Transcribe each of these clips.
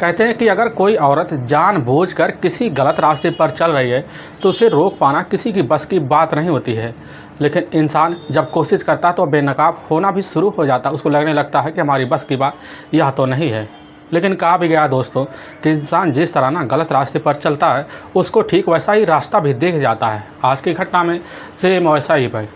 कहते हैं कि अगर कोई औरत जानबूझकर किसी गलत रास्ते पर चल रही है तो उसे रोक पाना किसी की बस की बात नहीं होती है। लेकिन इंसान जब कोशिश करता है तो बेनकाब होना भी शुरू हो जाता है। उसको लगने लगता है कि हमारी बस की बात यह तो नहीं है। लेकिन कहा भी गया दोस्तों कि इंसान जिस तरह ना गलत रास्ते पर चलता है उसको ठीक वैसा ही रास्ता भी दिख जाता है। आज की घटना में सेम वैसा ही भाई,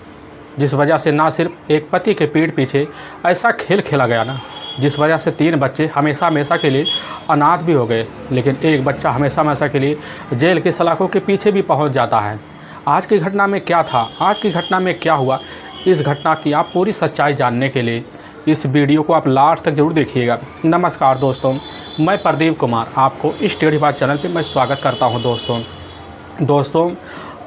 जिस वजह से ना सिर्फ एक पति के पीठ पीछे ऐसा खेल खेला गया ना, जिस वजह से 3 बच्चे हमेशा हमेशा के लिए अनाथ भी हो गए, लेकिन एक बच्चा हमेशा हमेशा के लिए जेल की सलाखों के पीछे भी पहुंच जाता है। आज की घटना में क्या था, आज की घटना में क्या हुआ, इस घटना की आप पूरी सच्चाई जानने के लिए इस वीडियो को आप लास्ट तक जरूर देखिएगा। नमस्कार दोस्तों, मैं प्रदीप कुमार आपको इस टेढ़ी बात चैनल पर मैं स्वागत करता हूँ। दोस्तों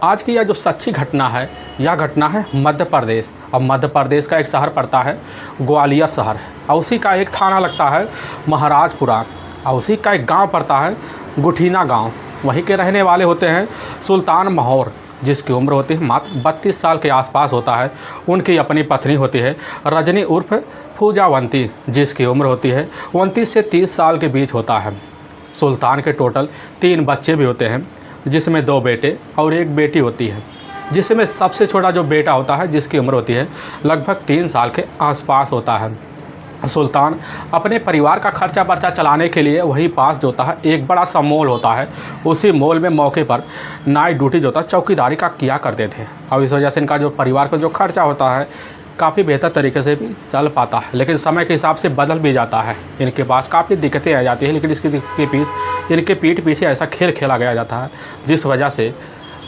आज की यह जो सच्ची घटना है, यह घटना है मध्य प्रदेश। और मध्य प्रदेश का एक शहर पड़ता है ग्वालियर शहर, और उसी का एक थाना लगता है महाराजपुरा, और उसी का एक गांव पड़ता है गुठीना गांव। वहीं के रहने वाले होते हैं सुल्तान महौर, जिसकी उम्र होती है मात्र 32 साल के आसपास होता है। उनकी अपनी पत्नी होती है रजनी उर्फ पूजावंती, जिसकी उम्र होती है 29 से 30 साल के बीच होता है। सुल्तान के टोटल 3 बच्चे भी होते हैं, जिसमें 2 बेटे और 1 बेटी होती है, जिसमें सबसे छोटा जो बेटा होता है जिसकी उम्र होती है लगभग 3 साल के आसपास होता है। सुल्तान अपने परिवार का खर्चा पर्चा चलाने के लिए वही पास जो होता है एक बड़ा सा मॉल होता है, उसी मॉल में मौके पर नाइट ड्यूटी जो होता है चौकीदारी का किया करते थे। और इस वजह से इनका जो परिवार का जो खर्चा होता है काफ़ी बेहतर तरीके से भी चल पाता है। लेकिन समय के हिसाब से बदल भी जाता है, इनके पास काफ़ी दिक्कतें आ जाती हैं। लेकिन इनके पीठ पीछे ऐसा खेल खेला गया जाता है, जिस वजह से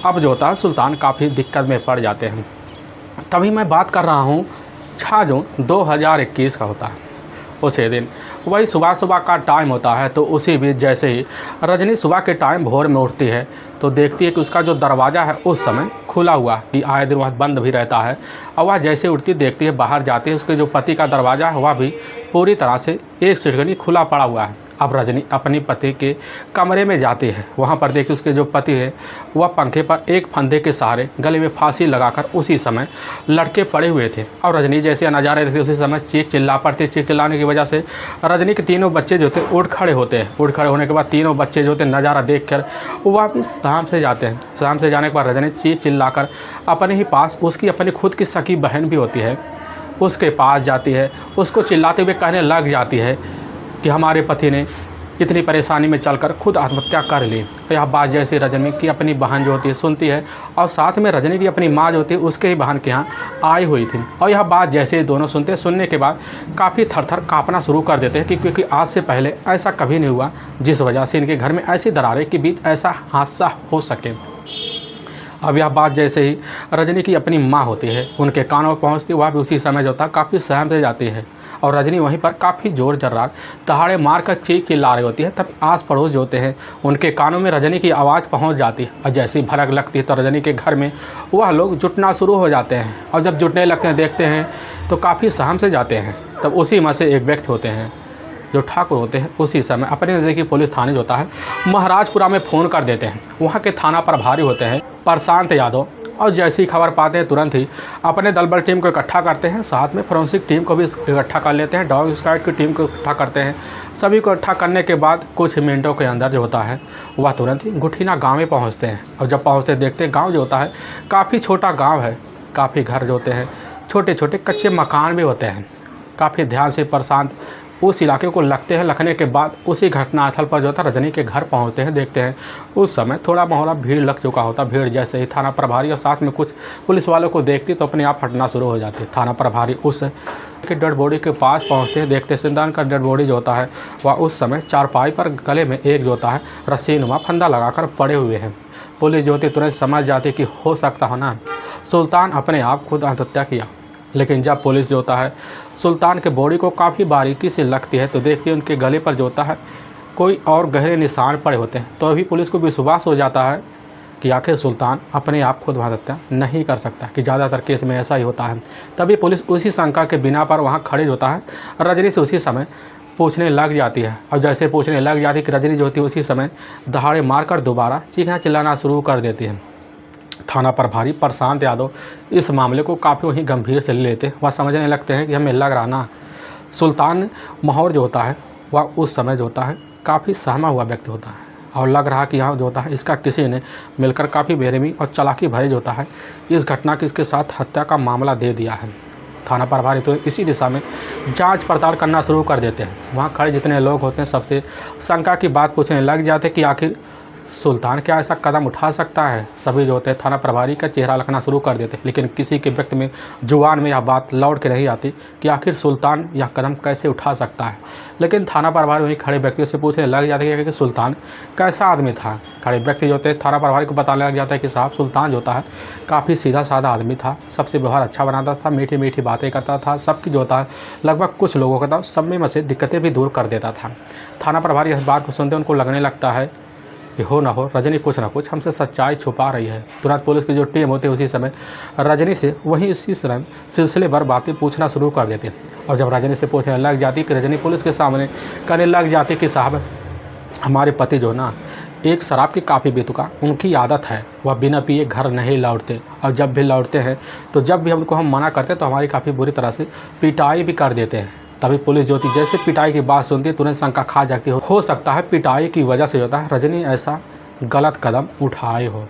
अब जो होता है सुल्तान काफ़ी दिक्कत में पड़ जाते हैं। तभी मैं बात कर रहा हूँ 6 जून 2021 का होता है। उसी दिन वही सुबह का टाइम होता है, तो उसी बीच जैसे ही रजनी सुबह के टाइम भोर में उठती है तो देखती है कि उसका जो दरवाज़ा है उस समय खुला हुआ, कि आए दिन वह बंद भी रहता है। और वह जैसे उठती देखती है बाहर जाती है, उसके जो पति का दरवाज़ा है वह भी पूरी तरह से एक सिरगनी खुला पड़ा हुआ है। अब रजनी अपनी पति के कमरे में जाती है, वहाँ पर देखिए उसके जो पति है वह पंखे पर एक फंदे के सहारे गले में फांसी लगाकर उसी समय लटके पड़े हुए थे। और रजनी जैसे नज़ारे देखते उसी समय चीख चिल्ला पड़ती। चीख चिल्लाने की वजह से रजनी के 3 बच्चे जो थे उठ खड़े होते हैं। उठ खड़े होने के बाद 3 बच्चे जो थे नज़ारा देख कर वापस शाम से जाते हैं। शाम से जाने के बाद रजनी चीख चिल्लाकर अपने ही पास उसकी अपनी खुद की सगी बहन भी होती है उसके पास जाती है। उसको चिल्लाते हुए कहने लग जाती है कि हमारे पति ने इतनी परेशानी में चलकर खुद आत्महत्या कर ली। यह बात जैसे रजनी की अपनी बहन जो होती है सुनती है, और साथ में रजनी की अपनी माँ जो होती है उसके ही बहन के यहाँ आई हुई थी। और यह बात जैसे ही दोनों सुनते, सुनने के बाद काफ़ी थर-थर काँपना शुरू कर देते हैं, क्योंकि आज से पहले ऐसा कभी नहीं हुआ जिस वजह से इनके घर में ऐसी दरारें के बीच ऐसा हादसा हो सके। अब यह बात जैसे ही रजनी की अपनी माँ होती है उनके कानों में पहुँचती, वह भी उसी समय जो होता है काफ़ी सहम से जाती है। और रजनी वहीं पर काफ़ी जोर जर्रार दहाड़े मार कर चीख चिल्ला रही होती है। तब आस पड़ोस जो होते हैं उनके कानों में रजनी की आवाज़ पहुंच जाती है, और जैसी भड़क लगती है तो रजनी के घर में वह लोग जुटना शुरू हो जाते हैं। और जब जुटने लगते हैं देखते हैं तो काफ़ी सहम से जाते हैं। तब उसी में से एक व्यक्ति होते हैं जो ठाकुर होते हैं, उसी समय अपने नज़दीकी पुलिस थाने जो होता है महाराजपुरा में फ़ोन कर देते हैं। वहाँ के थाना प्रभारी होते हैं प्रशांत यादव, और जैसी ही खबर पाते हैं तुरंत ही अपने दल बल टीम को इकट्ठा करते हैं, साथ में फोरेंसिक टीम को भी इकट्ठा कर लेते हैं, डॉग स्क्वाड की टीम को इकट्ठा करते हैं। सभी को इकट्ठा करने के बाद कुछ मिनटों के अंदर जो होता है वह तुरंत ही गुठीना गाँव में पहुँचते हैं। और जब पहुँचते देखते हैं गाँव जो होता है काफ़ी छोटा गाँव है, काफ़ी घर जो होते हैं छोटे छोटे कच्चे मकान भी होते हैं। काफ़ी ध्यान से प्रशांत उस इलाके को लगने के बाद उसी घटनास्थल पर जो था रजनी के घर पहुंचते हैं। देखते हैं उस समय थोड़ा माहौल भीड़ लग चुका होता। भीड़ जैसे ही थाना प्रभारी और साथ में कुछ पुलिस वालों को देखती तो अपने आप हटना शुरू हो जाती। थाना प्रभारी उस के डेड बॉडी के पास पहुंचते हैं। देखते सुल्तान का डेड बॉडी जो होता है वह उस समय चारपाई पर गले में एक जो होता है रस्सीनुमा फंदा लगाकर पड़े हुए हैं। पुलिस जो होती तुरंत समझ जाती कि हो सकता हो ना सुल्तान अपने आप खुद आत्महत्या किया। लेकिन जब पुलिस जो होता है सुल्तान के बॉडी को काफ़ी बारीकी से लगती है तो देखती है उनके गले पर जो होता है कोई और गहरे निशान पड़े होते हैं। तो अभी पुलिस को विश्वास हो जाता है कि आखिर सुल्तान अपने आप खुद आत्महत्या नहीं कर सकता, कि ज़्यादातर केस में ऐसा ही होता है। तभी पुलिस उसी शंका के बिना पर वहाँ खड़े होता है रजनी से उसी समय पूछने लग जाती है। और जैसे पूछने लग जाती है कि रजनी जो होती है उसी समय दहाड़े मारकर दोबारा चीखना चिल्लाना शुरू कर देती है। थाना प्रभारी प्रशांत यादव इस मामले को काफ़ी वहीं गंभीर से ले लेते हैं। वह समझने लगते हैं कि हमें लग रहा ना सुल्तान महौर जो होता है वह उस समय जो होता है काफ़ी सहमा हुआ व्यक्ति होता है और लग रहा कि यहाँ जो होता है इसका किसी ने मिलकर काफ़ी बेरहमी और चालाकी भरे जो होता है इस घटना के इसके साथ हत्या का मामला दे दिया है। थाना प्रभारी तो इसी दिशा में जांच पड़ताल करना शुरू कर देते हैं। वहाँ खड़े जितने लोग होते हैं सबसे शंका की बात पूछने लग जाते हैं कि आखिर सुल्तान क्या ऐसा कदम उठा सकता है। सभी जो होते हैं थाना प्रभारी का चेहरा रखना शुरू कर देते हैं, लेकिन किसी के व्यक्ति में जुबान में यह बात लौट के नहीं आती कि आखिर सुल्तान यह कदम कैसे उठा सकता है। लेकिन थाना प्रभारी वहीं खड़े व्यक्ति से पूछने लग जाते हैं कि सुल्तान कैसा आदमी था। खड़े व्यक्ति जो होते हैं थाना प्रभारी को बताने लग जाता है कि साहब सुल्तान जो होता है काफ़ी सीधा साधा आदमी था, सबसे व्यवहार अच्छा बनाता था, मीठी मीठी बातें करता था, सबकी जो होता है लगभग कुछ लोगों का सब में से दिक्कतें भी दूर कर देता था। थाना प्रभारी इस बात को सुनते उनको लगने लगता है कि हो ना हो रजनी कुछ ना कुछ हमसे सच्चाई छुपा रही है। तुरंत पुलिस की जो टीम होती है उसी समय रजनी से वही इसी समय सिलसिले भर बातें पूछना शुरू कर देती है। और जब रजनी से पूछने लग जाती कि रजनी पुलिस के सामने कहने लग जाती कि साहब हमारे पति जो ना एक शराब की काफ़ी बेतुका उनकी आदत है, वह बिना पिए घर नहीं लौटते और जब भी लौटते हैं तो जब भी उनको हम मना करते हैं तो हमारी काफ़ी बुरी तरह से पिटाई भी कर देते हैं। तभी पुलिस जो थी जैसे पिटाई की बात सुनती है तुरंत शंका खा जाती हो सकता है पिटाई की वजह से होता है रजनी ऐसा गलत कदम उठाए हो।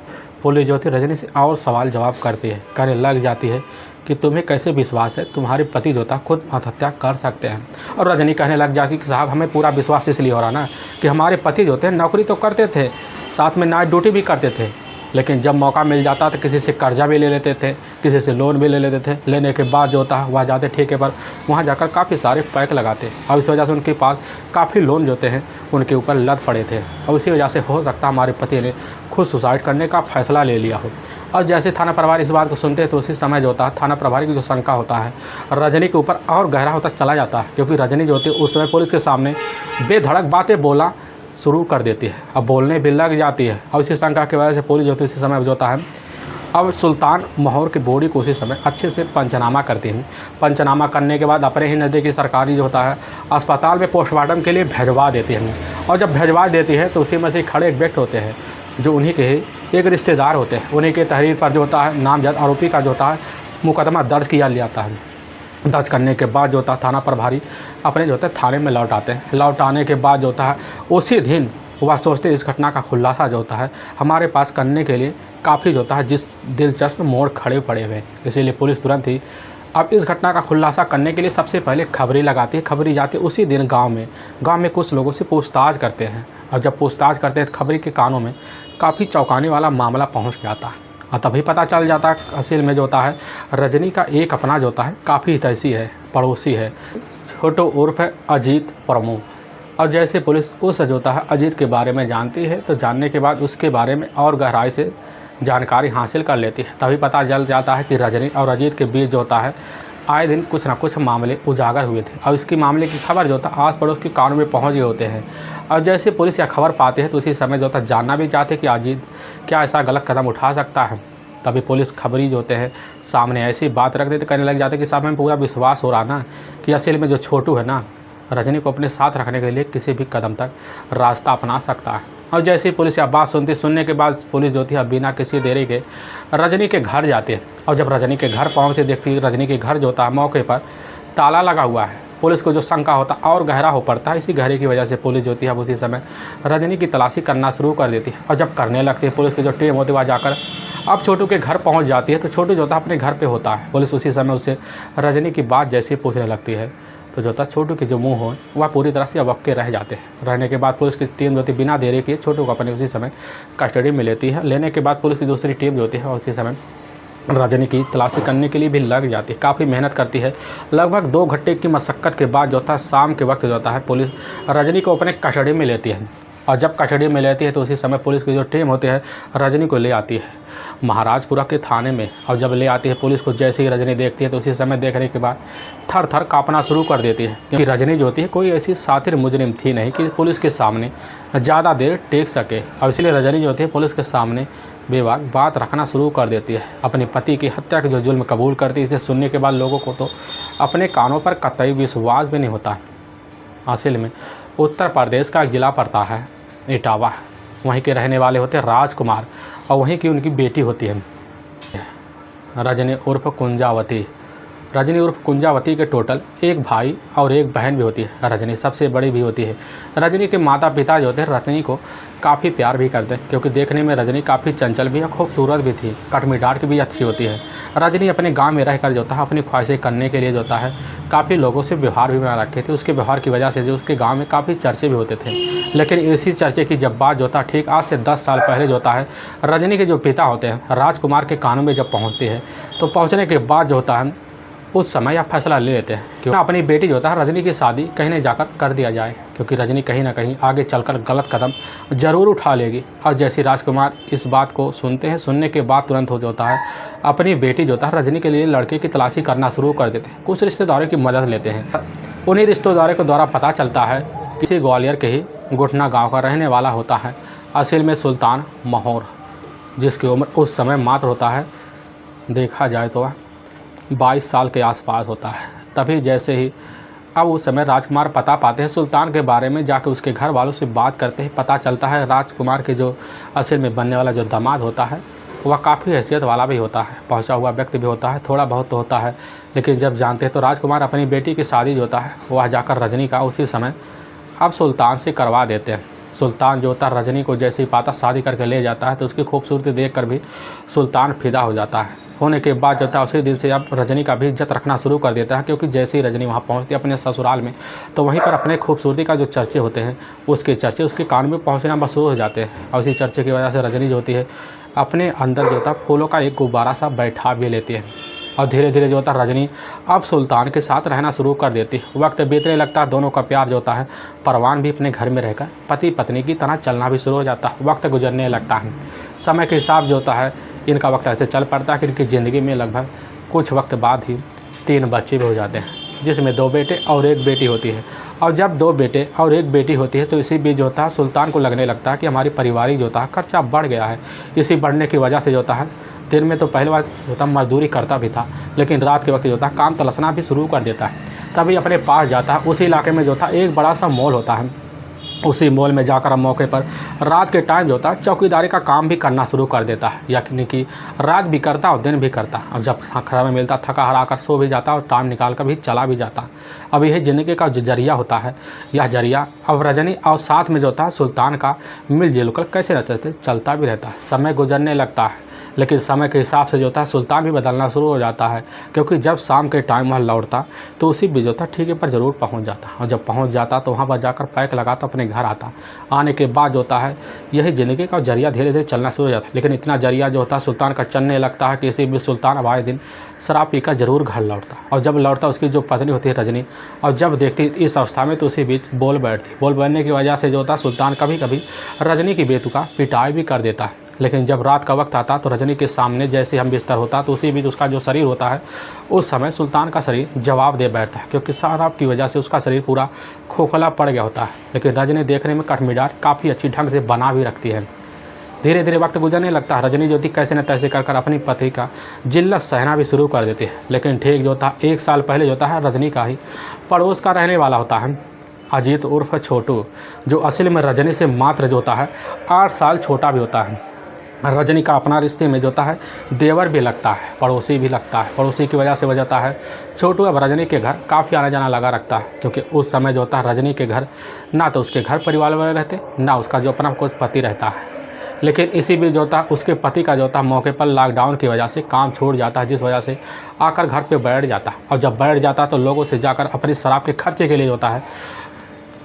पुलिस जो थी रजनी से और सवाल जवाब करती है, कहने लग जाती है कि तुम्हें कैसे विश्वास है तुम्हारे पति जो था खुद आत्महत्या कर सकते हैं। और रजनी कहने लग जाती कि साहब हमें पूरा विश्वास इसलिए हो रहा ना कि हमारे पति जो थे नौकरी तो करते थे, साथ में नाइट ड्यूटी भी करते थे, लेकिन जब मौका मिल जाता तो किसी से कर्जा भी ले लेते थे, किसी से लोन भी ले लेते थे। लेने के बाद जो होता है वह जाते ठेके पर, वहाँ जाकर काफ़ी सारे पैक लगाते और इस वजह से उनके पास काफ़ी लोन जो हैं उनके ऊपर लद पड़े थे और इसी वजह से हो सकता हमारे पति ने खुद सुसाइड करने का फैसला ले लिया हो। और जैसे थाना प्रभारी इस बात को सुनते हैं तो उसी समय जो होता है थाना प्रभारी की जो शंका होता है रजनी के ऊपर और गहरा होता चला जाता है, क्योंकि रजनी जो होती है उस समय पुलिस के सामने बेधड़क बातें बोला शुरू कर देती है, अब बोलने भी लग जाती है। और इसी शंका की वजह से पुलिस जो होती है इसी समय जो होता है अब सुल्तान मोहर की बॉडी को उसी समय अच्छे से पंचनामा करती हैं। पंचनामा करने के बाद अपने ही नज़दीकी सरकारी जो होता है अस्पताल में पोस्टमार्टम के लिए भिजवा देती हैं। और जब भिजवा देती है तो उसी में से खड़े एक व्यक्ति होते हैं जो उन्हीं के एक रिश्तेदार होते हैं, उन्हीं के तहरीर पर जो होता है नामजद आरोपी का जो होता है मुकदमा दर्ज किया जाता है। दर्ज करने के बाद जो होता है थाना प्रभारी अपने जो होता है थाने में लौट आते हैं। लौट आने के बाद जो होता है उसी दिन वह सोचते इस घटना का खुलासा जो होता है हमारे पास करने के लिए काफ़ी जो होता है जिस दिलचस्प मोड़ खड़े पड़े हुए, इसीलिए पुलिस तुरंत ही अब इस घटना का खुलासा करने के लिए सबसे पहले खबरी लगाती है। खबरी जाती है उसी दिन गांव में कुछ लोगों से पूछताछ करते हैं और जब पूछताछ करते हैं तो खबरी के कानों में काफ़ी चौंकाने वाला मामला पहुँच जाता है। और तभी पता चल जाता है असल में जो होता है रजनी का एक अपना जो होता है काफ़ी हितैषी है, पड़ोसी है, छोटो उर्फ अजीत प्रमु। और जैसे पुलिस उस जो होता है अजीत के बारे में जानती है तो जानने के बाद उसके बारे में और गहराई से जानकारी हासिल कर लेती है। तभी पता चल जाता है कि रजनी और अजीत के बीच जो होता है आए दिन कुछ ना कुछ मामले उजागर हुए थे और इसकी मामले की खबर जो होता है आस पड़ोस के कानों में पहुंच गए होते हैं। और जैसे पुलिस यह खबर पाते हैं तो उसी समय जो होता है जानना भी चाहते कि अजीत क्या ऐसा गलत कदम उठा सकता है। तभी पुलिस खबरी जो होते हैं सामने ऐसी बात रख देते, कहने लग जाते कि साहब हमें पूरा विश्वास हो रहा ना कि असल में जो छोटू है ना रजनी को अपने साथ रखने के लिए किसी भी कदम तक रास्ता अपना सकता है। और जैसे ही पुलिस यह बात सुनने के बाद पुलिस जो थी अब बिना किसी देरी के रजनी के घर जाती है। और जब रजनी के घर पहुँचते देखती रजनी के घर जो होता है मौके पर ताला लगा हुआ है। पुलिस को जो शंका होता है और गहरा हो पड़ता है, इसी गहरे की वजह से पुलिस जो होती है अब उसी समय रजनी की तलाशी करना शुरू कर देती है। और जब करने लगती है पुलिस की जो टीम होती है वह जाकर अब छोटू के घर पहुंच जाती है तो छोटू जो होता है अपने घर पे होता है। पुलिस उसी समय उससे रजनी की बात जैसे पूछने लगती है तो जो होता है छोटू के जो मुंह हो वह पूरी तरह से अबक्के रह जाते हैं। रहने के बाद पुलिस की टीम जो होती है बिना देरी किए छोटू को अपने उसी समय कस्टडी में लेती है। लेने के बाद पुलिस की दूसरी टीम जो होती है उसी समय रजनी की तलाशी करने के लिए भी लग जाती है, काफ़ी मेहनत करती है। लगभग 2 घंटे की मशक्क़त के बाद जो होता है शाम के वक्त जो होता है पुलिस रजनी को अपने कस्टडी में लेती है। और जब कस्टडी में लेती है तो उसी समय पुलिस की जो टीम होती है रजनी को ले आती है महाराजपुरा के थाने में। और जब ले आती है पुलिस को जैसे ही रजनी देखती है तो उसी समय देखने के बाद थर थर काँपना शुरू कर देती है, क्योंकि रजनी जो होती है कोई ऐसी सातिर मुजरिम थी नहीं कि पुलिस के सामने ज़्यादा देर टेक सके। और इसलिए रजनी जो होती है पुलिस के सामने बेबाक बात रखना शुरू कर देती है। अपने पति की हत्या के जो जुल्म कबूल करती है, इसे सुनने के बाद लोगों को तो अपने कानों पर कतई विश्वास भी नहीं होता। असल में उत्तर प्रदेश का एक ज़िला पड़ता है इटावा, वहीं के रहने वाले होते हैं राजकुमार और वहीं की उनकी बेटी होती है रजनी उर्फ कुंजावती। रजनी उर्फ कुंजावती के टोटल एक भाई और एक बहन भी होती है। रजनी सबसे बड़ी भी होती है। रजनी के माता पिता जो होते हैं रजनी को काफ़ी प्यार भी करते हैं, क्योंकि देखने में रजनी काफ़ी चंचल भी और खूबसूरत भी थी, कटमिडाट भी अच्छी होती है। रजनी अपने गांव में रहकर जो होता है अपनी ख्वाहिशें करने के लिए जो होता है काफ़ी लोगों से व्यवहार भी बना रखे थे। उसके व्यवहार की वजह से जो उसके गाँव में काफ़ी चर्चे भी होते थे। लेकिन इसी चर्चे की जब बात जो होता है ठीक आज से 10 साल पहले जो होता है रजनी के जो पिता होते हैं राजकुमार के कानों में जब पहुँचती है, तो पहुँचने के बाद जो होता है उस समय यह फैसला ले लेते हैं कि अपनी बेटी जो होता है रजनी की शादी कहीं न जाकर कर दिया जाए, क्योंकि रजनी कहीं ना कहीं आगे चलकर गलत कदम ज़रूर उठा लेगी। और जैसे राजकुमार इस बात को सुनते हैं, सुनने के बाद तुरंत हो जाता है अपनी बेटी जो होता है रजनी के लिए लड़के की तलाशी करना शुरू कर देते हैं। कुछ रिश्तेदारों की मदद लेते हैं। उन्हीं रिश्तेदारों के द्वारा पता चलता है किसी ग्वालियर के ही गुठना गाँव का रहने वाला होता है असल में सुल्तान महौर, जिसकी उम्र उस समय मात्र होता है देखा जाए तो 22 साल के आसपास होता है। तभी जैसे ही अब उस समय राजकुमार पता पाते हैं सुल्तान के बारे में, जाकर उसके घर वालों से बात करते हैं। पता चलता है राजकुमार के जो असल में बनने वाला जो दामाद होता है वह काफ़ी हैसियत वाला भी होता है, पहुंचा हुआ व्यक्ति भी होता है, थोड़ा बहुत तो होता है। लेकिन जब जानते हैं तो राजकुमार अपनी बेटी की शादी जो होता है वह जाकर रजनी का उसी समय अब सुल्तान से करवा देते हैं। सुल्तान जो होता है रजनी को जैसे ही पाता शादी करके ले जाता है, तो उसकी खूबसूरती देखकर भी सुल्तान फिदा हो जाता है। होने के बाद जो था उसी दिन से अब रजनी का भी इज्जत रखना शुरू कर देता है, क्योंकि जैसे ही रजनी वहाँ पहुँचती है अपने ससुराल में, तो वहीं पर अपने खूबसूरती का जो चर्चे होते हैं उसके चर्चे उसके कान में पहुँचना बस शुरू हो जाते हैं। और इसी चर्चे की वजह से रजनी जो होती है अपने अंदर जो होता फूलों का एक गुब्बारा सा बैठा भी लेती है। और धीरे धीरे जो होता है रजनी अब सुल्तान के साथ रहना शुरू कर देती है। वक्त बीतने लगता है, दोनों का प्यार जो होता है परवान भी अपने घर में रहकर पति पत्नी की तरह चलना भी शुरू हो जाता है। वक्त गुजरने लगता है, समय के हिसाब जो होता है इनका वक्त ऐसे चल पड़ता है कि इनकी ज़िंदगी में लगभग कुछ वक्त बाद ही 3 बच्चे भी हो जाते हैं, जिसमें 2 बेटे और 1 बेटी होती है। और जब 2 बेटे और 1 बेटी होती है तो इसी बीच जो होता है सुल्तान को लगने लगता है कि हमारी पारिवारिक जो होता है खर्चा बढ़ गया है। इसी बढ़ने की वजह से जो होता है दिन में तो पहले बार होता मजदूरी करता भी था, लेकिन रात के वक्त जो होता है काम तलसना भी शुरू कर देता है। तभी अपने पास जाता है, उसी इलाके में जो था एक बड़ा सा मॉल होता है। उसी मॉल में जाकर अब मौके पर रात के टाइम जो होता है चौकीदारी का काम भी करना शुरू कर देता है, यानी कि रात भी करता और दिन भी करता। अब जब समय मिलता थका हारा कर सो भी जाता और टाइम निकाल कर भी चला भी जाता। अब यही ज़िंदगी का जो जरिया होता है, यह जरिया अब रजनी और साथ में जो होता है सुल्तान का मिलजुल कर कैसे रहते चलता भी रहता है। समय गुजरने लगता है, लेकिन समय के हिसाब से जो होता है सुल्तान भी बदलना शुरू हो जाता है, क्योंकि जब शाम के टाइम वह लौटता तो उसी बीच होता ठीके पर ज़रूर पहुंच जाता। और जब पहुंच जाता तो वहां पर जाकर पैक लगाता अपने घर आता। आने के बाद जो होता है यही ज़िंदगी का जरिया धीरे धीरे चलना शुरू हो जाता है। लेकिन इतना जरिया जो होता है सुल्तान का चलने लगता है कि इसी बीच सुल्तान अब आए दिन शराब पीकर ज़रूर घर लौटता। और जब लौटता उसकी जो पत्नी होती है रजनी, और जब देखती इस अवस्था में तो उसी बीच बोल बैठती। बोल बैठने की वजह से जो होता है सुल्तान कभी कभी रजनी की बेतुका पिटाई भी कर देता है। लेकिन जब रात का वक्त आता तो रजनी के सामने जैसे हम बिस्तर होता तो उसी बीच उसका जो शरीर होता है उस समय सुल्तान का शरीर जवाब दे बैठता है, क्योंकि शराब की वजह से उसका शरीर पूरा खोखला पड़ गया होता है। लेकिन रजनी देखने में कठमिडार काफ़ी अच्छी ढंग से बना भी रखती है। धीरे धीरे वक्त गुजरने लगता है, रजनी जो थी कैसे न तैसे कर अपनी पति का जिल्लत सहना भी शुरू कर देती है। लेकिन ठीक जो था 1 साल पहले जो है रजनी का ही पड़ोस का रहने वाला होता है अजीत उर्फ छोटू, जो असल में रजनी से मात्र जो होता है 8 साल छोटा भी होता है। रजनी का अपना रिश्ते में जो होता है देवर भी लगता है, पड़ोसी भी लगता है। पड़ोसी की वजह से हो जाता है छोटू अब रजनी के घर काफ़ी आना जाना लगा रखता है, क्योंकि उस समय जो होता है रजनी के घर ना तो उसके घर परिवार वाले रहते, ना उसका जो अपना कोई पति रहता है। लेकिन इसी बीच जो होता है उसके पति का जो होता है मौके पर लॉकडाउन की वजह से काम छोड़ जाता है, जिस वजह से आकर घर पे बैठ जाता है। और जब बैठ जाता है तो लोगों से जाकर अपनी शराब के खर्चे के लिए होता है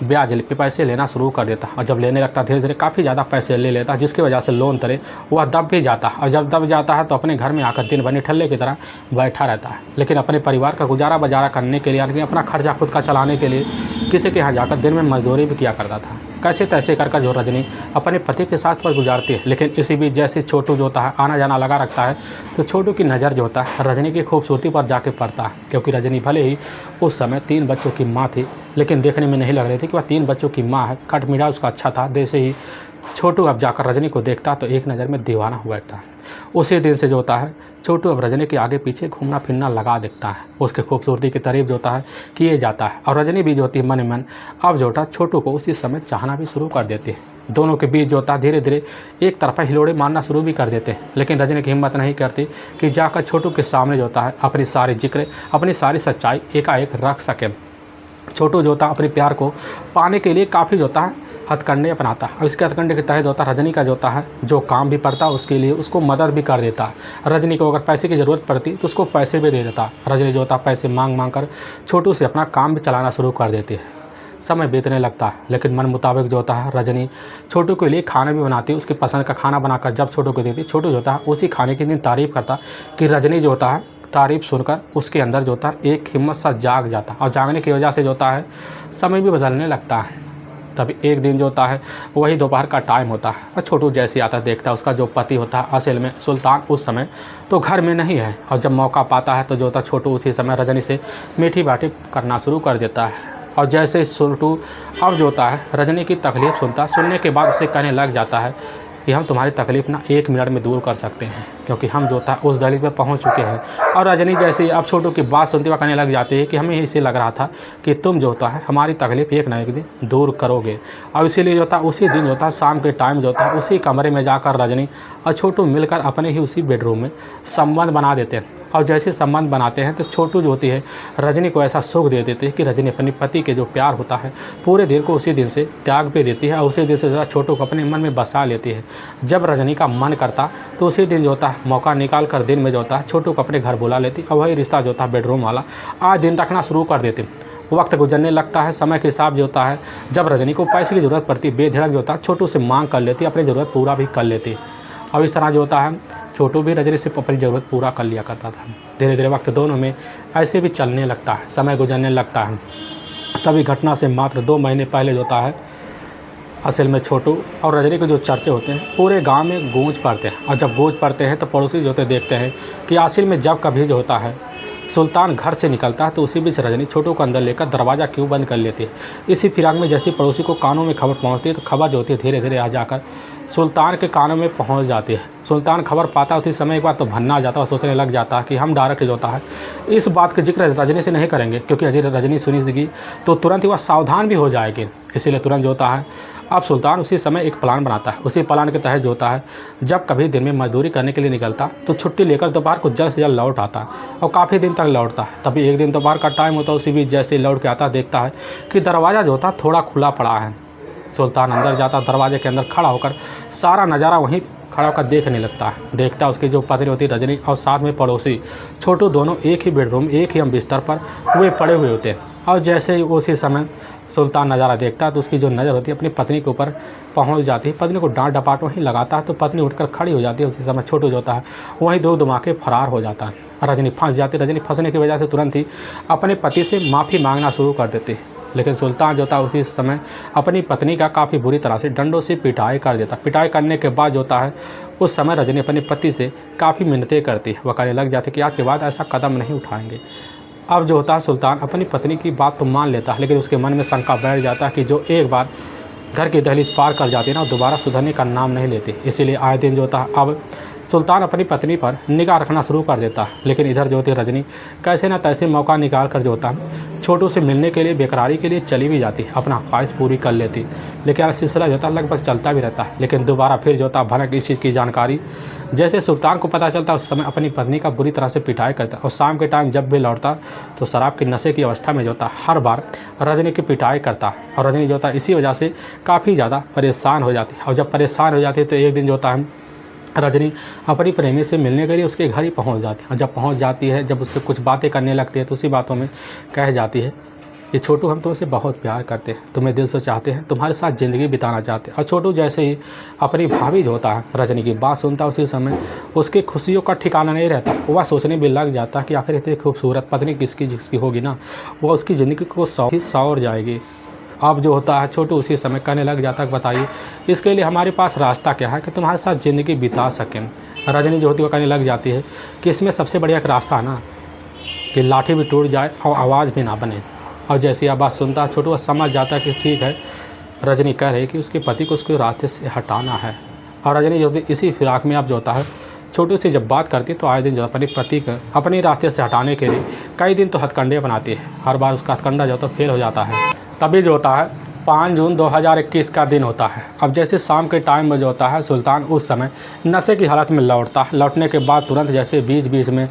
ब्याज पे पैसे लेना शुरू कर देता। और जब लेने लगता धीरे धीरे काफ़ी ज़्यादा पैसे ले लेता, जिसकी वजह से लोन तरे वह दब भी जाता। और जब दब जाता है तो अपने घर में आकर दिन भर निठल्ले की तरह बैठा रहता है। लेकिन अपने परिवार का गुजारा बजारा करने के लिए, यानी अपना खर्चा खुद का चलाने के लिए किसी के यहाँ जाकर दिन में मजदूरी भी किया करता था। कैसे तैसे कर जो रजनी अपने पति के साथ पर गुजारती है। लेकिन इसी बीच जैसे छोटू जो होता है आना जाना लगा रखता है, तो छोटू की नज़र जो होता है रजनी की खूबसूरती पर जाके पड़ता है। क्योंकि रजनी भले ही उस समय 3 बच्चों की माँ थी, लेकिन देखने में नहीं लग रही थी कि वह 3 बच्चों की माँ है। कट मिला उसका अच्छा था। जैसे ही छोटू अब जाकर रजनी को देखता तो एक नज़र में दीवाना हो बैठता। उसी दिन से जो होता है छोटू अब रजनी के आगे पीछे घूमना फिरना लगा दिखता है। उसकी खूबसूरती की तारीफ जो होता है किए जाता है और रजनी भी जो होती है मन ही मन अब जो होता है छोटू को उसी समय चाहना भी शुरू कर देती है। दोनों के बीच जो होता है धीरे धीरे एक तरफा हिलोड़े मारना शुरू भी कर देते हैं, लेकिन रजनी की हिम्मत नहीं करती कि जाकर छोटू के सामने जो होता है अपनी सारी जिक्र अपनी सारी सच्चाई एकाएक रख सके। छोटू जो होता है अपने प्यार को पाने के लिए काफ़ी जो होता है हथकंडे अपनाता है और इसके हथकंडे के तहत होता है रजनी का जो होता है जो काम भी पड़ता है उसके लिए उसको मदद भी कर देता है। रजनी को अगर पैसे की ज़रूरत पड़ती तो उसको पैसे भी दे देता। रजनी जो होता है पैसे मांग मांग कर छोटू से अपना काम भी चलाना शुरू कर देती है। समय बीतने लगता है, लेकिन मन मुताबिक जो होता है रजनी छोटू के लिए खाना भी बनाती है। उसकी पसंद का खाना बनाकर जब छोटू को देती, छोटू जो होता है उसी खाने की दिन तारीफ़ करता कि रजनी जो होता है तारीफ़ सुनकर उसके अंदर जो होता है एक हिम्मत सा जाग जाता और जागने की वजह से जो होता है समय भी बदलने लगता है। तभी एक दिन जो होता है वही दोपहर का टाइम होता है और छोटू जैसे आता देखता है उसका जो पति होता है असल में सुल्तान उस समय तो घर में नहीं है और जब मौका पाता है तो जो होता है छोटू उसी समय रजनी से मीठी बातें करना शुरू कर देता है। और जैसे छोटू अब जो होता है रजनी की तकलीफ़ सुनता, सुनने के बाद उसे कहने लग जाता है कि हम तुम्हारी तकलीफ़ ना 1 मिनट में दूर कर सकते हैं, क्योंकि हम जो था उस दलील पे पहुंच चुके हैं। और रजनी जैसे अब छोटू की बात सुनते हुए कहने लग जाती है कि हमें इसे लग रहा था कि तुम जो होता है हमारी तकलीफ़ एक ना एक दिन दूर करोगे। और इसीलिए जो था उसी दिन जो था शाम के टाइम जो था उसी कमरे में जाकर रजनी और छोटू मिलकर अपने ही उसी बेडरूम में संबंध बना देते हैं। और जैसे संबंध बनाते हैं तो छोटू जो होती है रजनी को ऐसा सुख दे देते हैं कि रजनी अपने पति के जो प्यार होता है पूरे दिन को उसी दिन से त्याग भी देती है और उसी दिन से जो छोटू को अपने मन में बसा लेती है। जब रजनी का मन करता तो उसी दिन जो होता है मौका निकाल कर दिन में जो होता है छोटू को अपने घर बुला लेती और वही रिश्ता जो होता है बेडरूम वाला आज दिन रखना शुरू कर देती। वक्त गुजरने लगता है, समय के हिसाब जो होता है जब रजनी को पैसे की ज़रूरत पड़ती बेधड़क जो होता है छोटू से मांग कर लेती, अपनी ज़रूरत पूरा भी कर लेती। और इस तरह जो होता है छोटू भी रजनी से अपनी ज़रूरत पूरा कर लिया करता था। धीरे धीरे वक्त दोनों में ऐसे भी चलने लगता है, समय गुजरने लगता है। तभी घटना से मात्र 2 महीने पहले जो होता है असल में छोटू और रजनी के जो चर्चे होते हैं पूरे गांव में गूंज पड़ते हैं। और जब गूंज पड़ते हैं तो पड़ोसी जो होते देखते हैं कि आखिर में जब कभी जो होता है सुल्तान घर से निकलता है तो उसी बीच रजनी छोटू को अंदर लेकर दरवाज़ा क्यों बंद कर लेती है। इसी फिराक में जैसी पड़ोसी को कानों में खबर पहुंचती है तो खबर जो होती है धीरे धीरे आ जाकर सुल्तान के कानों में पहुंच जाती है। सुल्तान खबर पाता उसी समय एक बार तो भन्ना जाता और सोचने लग जाता कि हम डायरेक्ट जो होता है इस बात का जिक्र रजनी से नहीं करेंगे, क्योंकि अजय रजनी सुनेगी तो तुरंत ही वह सावधान भी हो जाएगी। इसीलिए तुरंत जो होता है अब सुल्तान उसी समय एक प्लान बनाता है। उसी प्लान के तहत जो होता है जब कभी दिन में मजदूरी करने के लिए निकलता तो छुट्टी लेकर दोपहर को जल्द से जल्द लौट आता और काफ़ी दिन तक लौटता है। तभी एक दिन दोपहर का टाइम होता है, उसी बीच जैसे लौट के आता देखता है कि दरवाज़ा जो होता थोड़ा खुला पड़ा है। सुल्तान अंदर जाता, दरवाजे के अंदर खड़ा होकर सारा नज़ारा वहीं खड़ा होकर देखने लगता है। देखता उसकी जो पत्नी होती रजनी और साथ में पड़ोसी छोटू दोनों एक ही बेडरूम एक ही बिस्तर पर वे पड़े हुए होते हैं। और जैसे ही उसी समय सुल्तान नज़ारा देखता है तो उसकी जो नज़र होती है अपनी पत्नी के ऊपर पहुंच जाती है। पत्नी को डांट डपाट वहीं लगाता है तो पत्नी उठकर खड़ी हो जाती है। उसी समय छोटू जो होता है वहीं दो धमाके फरार हो जाता है। रजनी फंस जाती है। रजनी फंसने की वजह से तुरंत ही अपने पति से माफ़ी मांगना शुरू कर देती है। लेकिन सुल्तान जो था उसी समय अपनी पत्नी का काफ़ी बुरी तरह से डंडों से पिटाई कर देता। पिटाई करने के बाद जो होता है उस समय रजनी अपने पति से काफ़ी मिन्नतें करती है। वह कहने लग जाती कि आज के बाद ऐसा कदम नहीं उठाएंगे। अब जो होता है सुल्तान अपनी पत्नी की बात तो मान लेता है, लेकिन उसके मन में शंका बैठ जाता है कि जो एक बार घर की दहलीज पार कर जाती है ना दोबारा सुधरने का नाम नहीं लेती। इसीलिए आए दिन जो होता है अब सुल्तान अपनी पत्नी पर निगाह रखना शुरू कर देता है। लेकिन इधर जो होती है रजनी कैसे ना तैसे मौका निकाल कर जो होता है छोटू से मिलने के लिए बेकरारी के लिए चली भी जाती, अपना ख्वाहिश पूरी कर लेती। लेकिन यह सिलसिला जो होता है लगभग चलता भी रहता है। लेकिन दोबारा फिर जो होता है भनक इस चीज़ की जानकारी जैसे सुल्तान को पता चलता उस समय अपनी पत्नी का बुरी तरह से पिटाई करता। और शाम के टाइम जब भी लौटता तो शराब के नशे की अवस्था में जो होता हर बार रजनी की पिटाई करता। और रजनी जो होता है इसी वजह से काफ़ी ज़्यादा परेशान हो जाती। और जब परेशान हो जाती है तो एक दिन जो होता है रजनी अपनी प्रेमी से मिलने के लिए उसके घर ही पहुंच जाती है। और जब पहुंच जाती है जब उससे कुछ बातें करने लगती है तो उसी बातों में कह जाती है कि छोटू हम तुमसे बहुत प्यार करते हैं, तुम्हें दिल से चाहते हैं, तुम्हारे साथ ज़िंदगी बिताना चाहते हैं। और छोटू जैसे ही अपनी भाभी जो होता है रजनी की बात सुनता उसी समय उसकी खुशियों का ठिकाना नहीं रहता। वह सोचने भी लग जाता कि आखिर इतनी खूबसूरत पत्नी किसकी जिसकी होगी ना वह उसकी ज़िंदगी को सौर जाएगी। अब जो होता है छोटू उसी समय कहने लग जाता है बताइए इसके लिए हमारे पास रास्ता क्या है कि तुम्हारे साथ ज़िंदगी बिता सकें। रजनी जो होती है वो कहने लग जाती है कि इसमें सबसे बढ़िया एक रास्ता है ना कि लाठी भी टूट जाए और आवाज़ भी ना बने। और जैसी आवाज़ सुनता है छोटू वह समझ जाता है कि ठीक है रजनी कह रही है कि उसके पति को उसके रास्ते से हटाना है। और रजनी जो होती इसी फिराक में अब जो होता है छोटू से जब बात करती है तो आए दिन जो अपने पति को अपने रास्ते से हटाने के लिए कई दिन तो हथकंडे बनाती है। हर बार उसका हथकंडा जो तो फेल हो जाता है। तभी जो होता है 5 जून 2021 का दिन होता है। अब जैसे शाम के टाइम में जो होता है सुल्तान उस समय नशे की हालत में लौटता है। लौटने के बाद तुरंत जैसे बीच में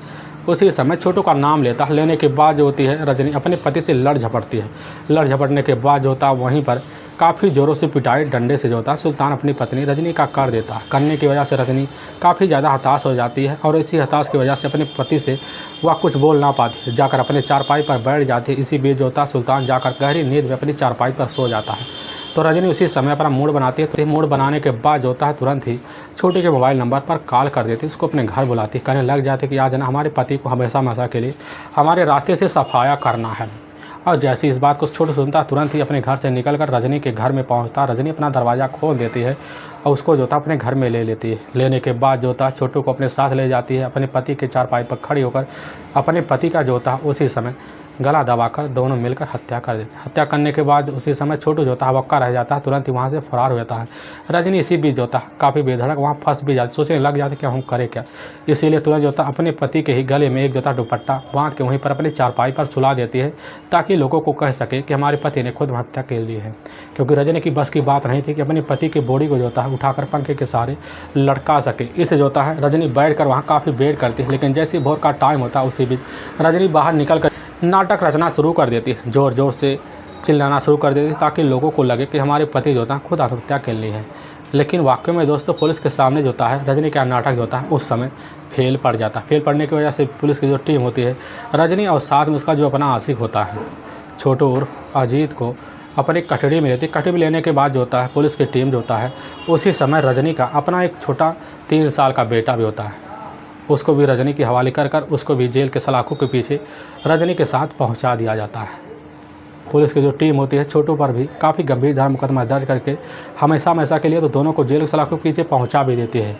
उसी समय छोटू का नाम लेता है। लेने के बाद जो होती है रजनी अपने पति से लड़ झपटती है। लड़ झपटने के बाद जो होता है वहीं पर काफ़ी ज़ोरों से पिटाई डंडे से जो होता है सुल्तान अपनी पत्नी रजनी का कर देता है। करने की वजह से रजनी काफ़ी ज़्यादा हताश हो जाती है और इसी हताश की वजह से अपने पति से वह कुछ बोल ना पाती है। जाकर अपने चारपाई पर बैठ जाती है। इसी बीच जो होता है सुल्तान जाकर गहरी नींद में अपनी चारपाई पर सो जाता है। तो रजनी उसी समय अपना मूड बनाती है। तो मूड बनाने के बाद जो होता है तुरंत ही छोटे के मोबाइल नंबर पर कॉल कर देती है। उसको अपने घर बुलाती है। कहने लग जाते कि आज ना हमारे पति को हमेशा के लिए हमारे रास्ते से सफाया करना है। और जैसे इस बात को छोटू सुनता तुरंत ही अपने घर से निकलकर रजनी के घर में पहुंचता। रजनी अपना दरवाज़ा खोल देती है और उसको जो था अपने घर में ले लेती है। लेने के बाद जो था छोटू को अपने साथ ले जाती है। अपने पति के चारपाई पर खड़ी होकर अपने पति का जो था उसी समय गला दबाकर दोनों मिलकर हत्या कर देते हैं। हत्या करने के बाद उसी समय छोटू जो था वक्का रह जाता है। तुरंत ही वहाँ से फरार हो जाता है। रजनी इसी बीच जो था काफ़ी बेधड़क वहाँ फंस भी जाती, सोचने लग जाते कि हम करें क्या। इसीलिए तुरंत जो था अपने पति के ही गले में एक जो था दुपट्टा बांध के वहीं पर अपनी चारपाई पर सुला देती है ताकि लोगों को कह सके कि हमारे पति ने खुद हत्या कर ली है। क्योंकि रजनी की बस की बात नहीं थी कि अपने पति की बॉडी को जो था उठाकर पंखे के सहारे लटका सके। इसे जो है रजनी बैठ कर वहाँ काफ़ी वेट करती है। लेकिन जैसे भोर का टाइम होता है उसी बीच रजनी बाहर निकल कर नाटक रचना शुरू कर देती है। ज़ोर ज़ोर से चिल्लाना शुरू कर देती है ताकि लोगों को लगे कि हमारे पति जो था खुद आत्महत्या कर ली है। लेकिन वाकई में दोस्तों पुलिस के सामने जो होता है रजनी का नाटक जो होता है उस समय फेल पड़ जाता है। फेल पड़ने की वजह से पुलिस की जो टीम होती है रजनी और साथ में उसका जो अपना आशिक होता है छोटू उर्फ अजीत को अपनी कस्टडी में लेती है। कस्टडी में लेने के बाद जो होता है पुलिस की टीम जो होता है उसी समय रजनी का अपना एक छोटा 3 साल का बेटा भी होता है। उसको भी रजनी के हवाले कर उसको भी जेल के सलाखों के पीछे रजनी के साथ पहुंचा दिया जाता है। पुलिस की जो टीम होती है छोटू पर भी काफ़ी गंभीर धारा मुकदमा दर्ज करके हमेशा के लिए तो दोनों को जेल के सलाखों के पीछे पहुंचा भी देती है।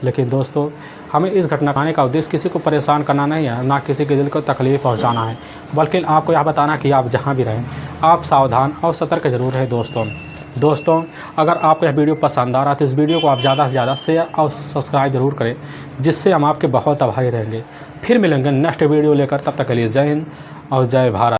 लेकिन दोस्तों हमें इस घटना का आने का उद्देश्य किसी को परेशान करना नहीं है, ना किसी के दिल को तकलीफ पहुँचाना है, बल्कि आपको यह बताना कि आप जहाँ भी रहें आप सावधान और सतर्क जरूर रहें। दोस्तों अगर आपको यह वीडियो पसंद आ रहा है तो इस वीडियो को आप ज़्यादा से ज़्यादा शेयर और सब्सक्राइब जरूर करें, जिससे हम आपके बहुत आभारी रहेंगे। फिर मिलेंगे नेक्स्ट वीडियो लेकर, तब तक के लिए जय हिंद और जय भारत।